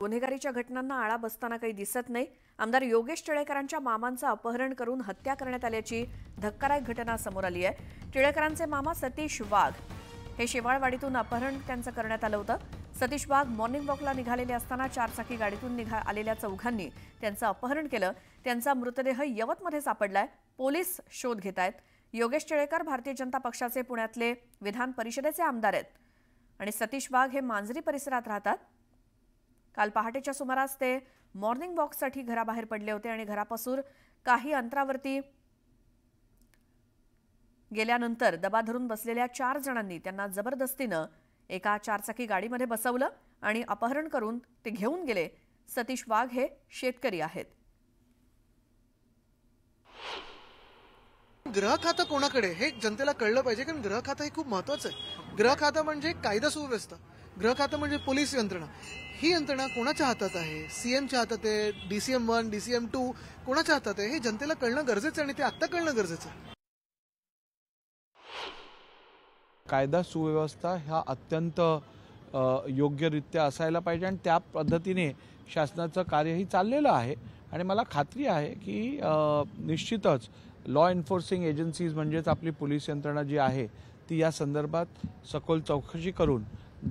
गुन्हेगारीच्या घटनांना आळा बसताना काही दिसत नाही। आमदार योगेश टिळेकरांच्या मामांचं अपहरण करून हत्या करण्यात आल्याची धक्कादायक घटना समोर आली आहे। टिळेकरांचे मामा सतीश वाघ हे शेवाळवाडीतून अपहरण त्यांचं करण्यात आलं होतं। सतीश वाघ मॉर्निंग वॉकला निघालेले असताना चारचाकी गाडीतून आलेल्या चौघांनी त्यांचं अपहरण केलं। त्यांचा मृतदेह यवतमध्ये सापडलाय। पोलीस शोध घेतायत। योगेश टिळेकर भारतीय जनता पक्षाचे पुण्यातले विधान परिषदेचे आमदार आहेत आणि सतीश वाघ हे मांजरी परिसरात राहतात। काल पहाटेच्या सुमारास ते मॉर्निंग वॉकसाठी घराबाहेर पडले होते आणि घरापासून काही अंतरावरती गेल्यानंतर दबा धरून बसलेल्या 4 जणांनी त्यांना जबरदस्तीने एका चारचाकी गाडीमध्ये बसवलं आणि अपहरण करून ते घेऊन गेले। सतीश वाघ हे शेतकरी आहेत। गृह खातं कोणाकडे हे जनतेला कळलं पाहिजे, कारण गृह खातं हे खूप महत्त्वाचं आहे। गृह खातं म्हणजे कायदा सुव्यवस्था, गृह खातं म्हणजे पोलीस यंत्रणा। ही यंत्रणा कोणाच्या हातात आहे? सीएमच्या हातात आहे, DCM 1 DCM 2 कोणाच्या हातात आहे हे जनतेला कळणं गरजेचं आहे आणि ते आत्ता कळणं गरजेचं आहे। कायदा सुव्यवस्था ह्या अत्यंत योग्यरित्या असायला पाहिजे आणि त्या पद्धतीने शासनाचं कार्यही चाललेलं आहे आणि मला खात्री आहे की निश्चितच लॉ एन्फोर्सिंग एजन्सीज म्हणजेच आपली पोलीस यंत्रणा जी आहे ती या संदर्भात सखोल चौकशी करून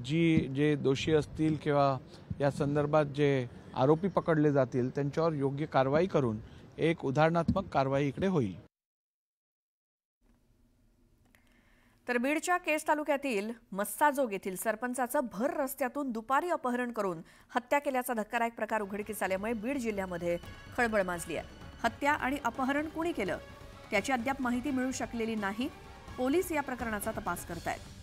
जे दोषी असतील किंवा या संदर्भात जे आरोपी पकडले जातील त्यांच्यावर योग्य कारवाई करून एक उदाहरणात्मक कारवाई इकडे होईल। तर बीडच्या केस तालुक्यातील मस्साजोग येथील सरपंचाचं भर रस्त्यातून दुपारी अपहरण करून हत्या केल्याचा धक्कादायक प्रकार उघडकीस आल्यामुळे बीड जिल्ह्यामध्ये खळबळ माजली आहे। हत्या आणि अपहरण कुणी केलं त्याची अद्याप माहिती मिळू शकलेली नाही। पोलीस या प्रकरणाचा तपास करतायत।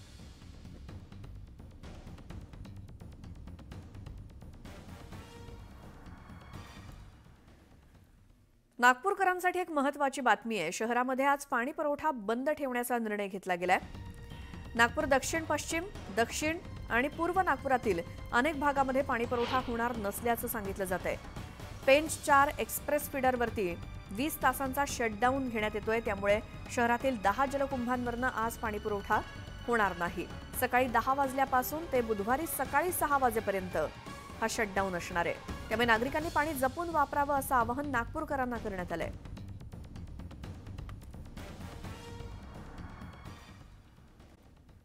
नागपूरकरांसाठी एक महत्त्वाची बातमी आहे। शहरामध्ये आज पाणी पुरवठा बंद ठेवण्याचा निर्णय घेतला गेलाय। नागपूर दक्षिण, पश्चिम, दक्षिण आणि पूर्व नागपुरातील अनेक भागामध्ये पाणी पुरवठा होणार नसल्याचं सांगितलं जातंय। पेंच 4 एक्सप्रेस फीडरवरती 20 तासांचा शटडाऊन घेण्यात येतोय, त्यामुळे शहरातील 10 जलकुंभांवरनं आज पाणी पुरवठा होणार नाही। सकाळी 10 वाजल्यापासून ते बुधवारी सकाळी 6 वाजेपर्यंत हा शटडाऊन असणार आहे। त्यामुळे नागरिकांनी पाणी जपून वापरावं असं आवाहन नागपूरकरांना करण्यात आलंय।